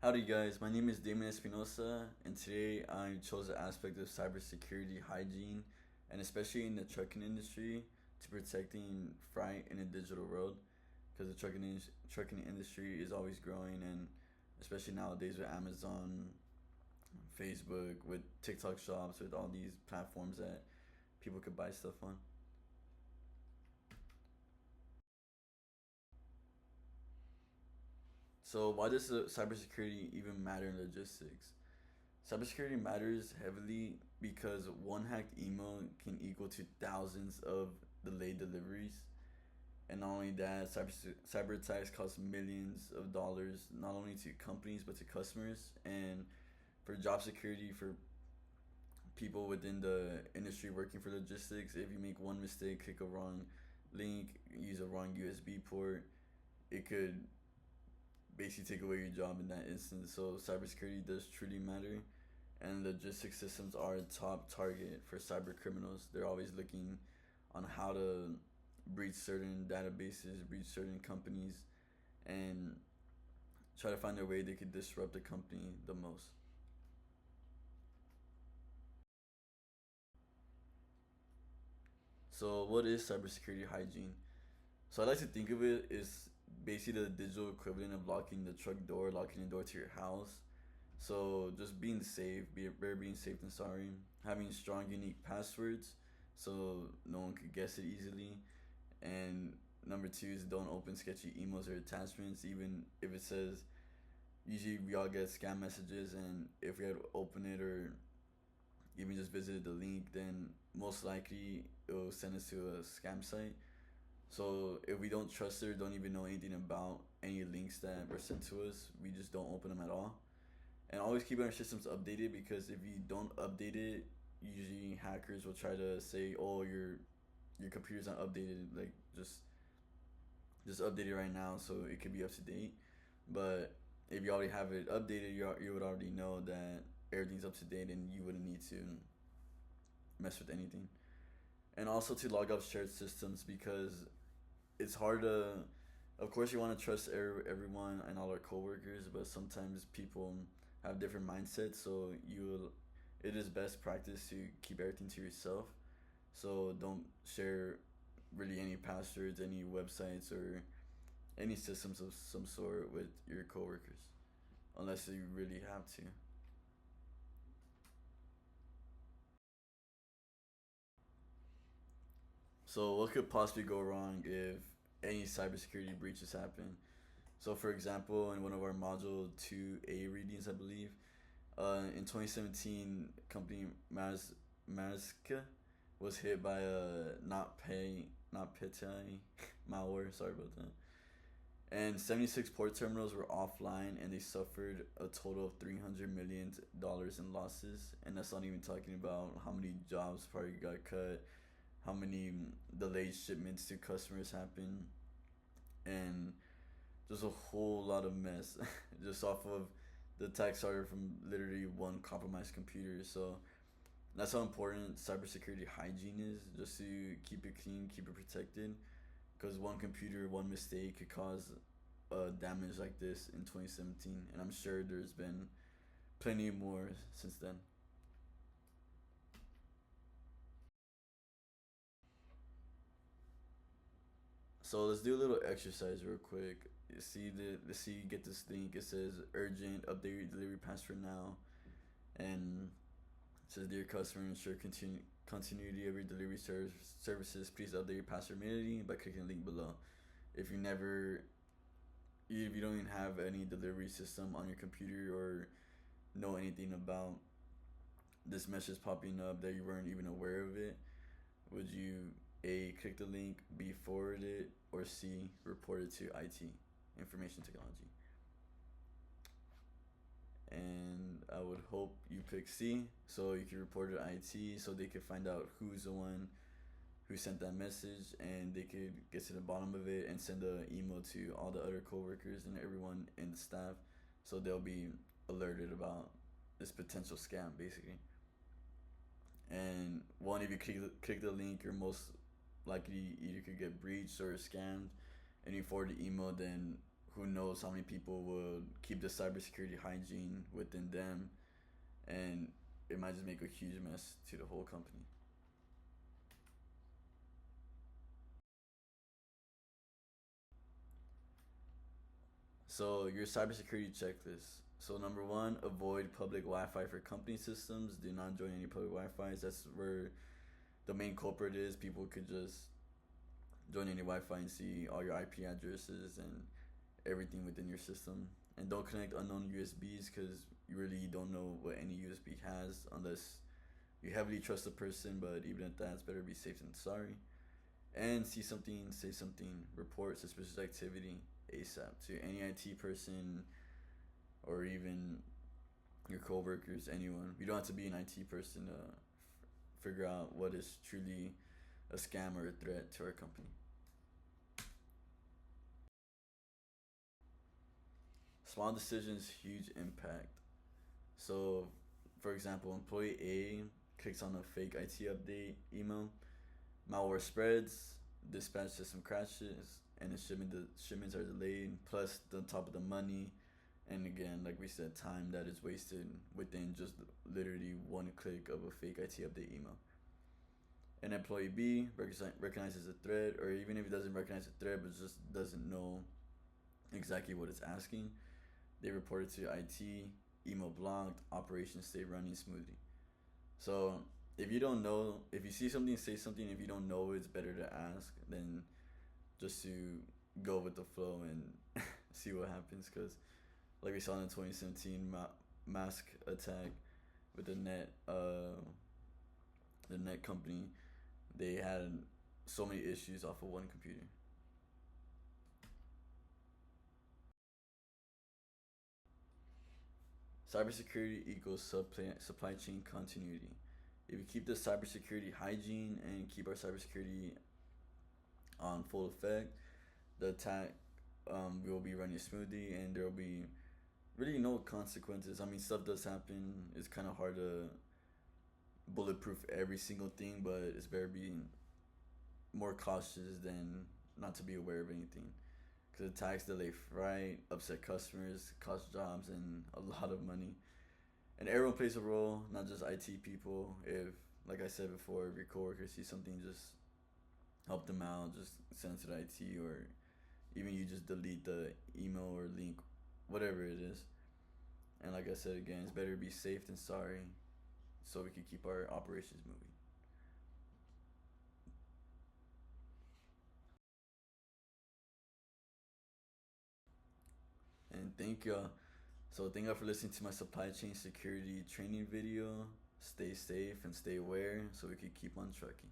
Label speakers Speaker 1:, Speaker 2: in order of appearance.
Speaker 1: Howdy, guys. My name is Damon Espinosa, and today I chose the aspect of cybersecurity hygiene, and especially in the trucking industry, to protecting freight in a digital world, because the trucking industry is always growing, and especially nowadays with Amazon, Facebook, with TikTok shops, with all these platforms that people could buy stuff on. So why does cybersecurity even matter in logistics? Cybersecurity matters heavily because one hacked email can equal to thousands of delayed deliveries. And not only that, cyber attacks cost millions of dollars, not only to companies but to customers. And for job security, for people within the industry working for logistics, if you make one mistake, click a wrong link, use a wrong USB port, it could basically take away your job in that instance. So cybersecurity does truly matter, and logistics systems are a top target for cyber criminals. They're always looking on how to breach certain databases, breach certain companies, and try to find a way they could disrupt the company the most. So, what is cybersecurity hygiene? So, I like to think of it as basically the digital equivalent of locking the truck door, locking the door to your house. So, just being safe, better being safe than sorry. Having strong, unique passwords so no one could guess it easily. And number two is don't open sketchy emails or attachments, even if it says. Usually, we all get scam messages, and if we had to open it or even just visited the link, then most likely it will send us to a scam site. So if we don't trust it or don't even know anything about any links that were sent to us, we just don't open them at all. And always keep our systems updated, because if you don't update it, usually hackers will try to say, "Oh, your computer's not updated. Like just update it right now so it could be up to date." But if you already have it updated, you would already know that everything's up to date and you wouldn't need to mess with anything. And also to log off shared systems, because it's hard to. Of course, you want to trust everyone and all our coworkers, but sometimes people have different mindsets. So it is best practice to keep everything to yourself. So don't share really any passwords, any websites, or any systems of some sort with your coworkers, unless you really have to. So what could possibly go wrong if any cybersecurity breaches happen? So for example, in one of our module 2A readings, I believe, in 2017, company Maersk was hit by a not pay malware. Sorry about that. And 76 port terminals were offline, and they suffered a total of $300 million in losses. And that's not even talking about how many jobs probably got cut, how many delayed shipments to customers happened, and just a whole lot of mess just off of the attack started from literally one compromised computer. So that's how important cybersecurity hygiene is, just to keep it clean, keep it protected, because one computer, one mistake could cause damage like this in 2017, and I'm sure there's been plenty more since then. So let's do a little exercise real quick. You get this link. It says urgent, update your delivery password now, and it says dear customer, ensure continuity of your delivery services. Please update your password immediately by clicking the link below. If you never, if you don't even have any delivery system on your computer or know anything about this message popping up that you weren't even aware of it, would you A, click the link, B, forward it, or C, report it to IT, information technology? And I would hope you pick C, so you can report it to IT so they could find out who's the one who sent that message, and they could get to the bottom of it and send an email to all the other coworkers and everyone in the staff, so they'll be alerted about this potential scam, basically. And one, if you click the link, you're most likely either could get breached or scammed, and you forward the email, then who knows how many people will keep the cybersecurity hygiene within them, and it might just make a huge mess to the whole company. So your cybersecurity checklist. So number one, avoid public Wi-Fi for company systems. Do not join any public Wi-Fi's. That's where the main culprit is. People could just join any Wi-Fi and see all your IP addresses and everything within your system. And don't connect unknown USBs because you really don't know what any USB has unless you heavily trust the person. But even at that, it's better be safe than sorry. And see something, say something, report suspicious activity ASAP to any IT person or even your coworkers, anyone. You don't have to be an IT person to figure out what is truly a scam or a threat to our company. Small decisions, huge impact. So, for example, employee A clicks on a fake IT update email, malware spreads, dispatch system crashes, and the shipments are delayed. Plus, on top of the money, and again, like we said, time that is wasted within just literally one click of a fake IT update email. An employee B recognizes a threat, or even if he doesn't recognize a threat, but just doesn't know exactly what it's asking, they report it to IT, email blocked, operations stay running smoothly. So if you don't know, if you see something, say something. If you don't know, it's better to ask than just to go with the flow and see what happens. Because like we saw in the 2017 mask attack with the net company, they had so many issues off of one computer. Cybersecurity equals supply chain continuity. If we keep the cybersecurity hygiene and keep our cybersecurity on full effect, the attack will be running smoothly and there will be really no consequences. I mean, stuff does happen. It's kind of hard to bulletproof every single thing, but it's better being more cautious than not to be aware of anything. Because attacks delay flight, upset customers, cost jobs, and a lot of money. And everyone plays a role, not just IT people. If, like I said before, if your coworkers see something, just help them out. Just send it to the IT, or even you just delete the email or link, whatever it is. And like I said again, it's better to be safe than sorry, so we can keep our operations moving. And thank y'all. So thank y'all for listening to my supply chain security training video. Stay safe and stay aware so we can keep on trucking.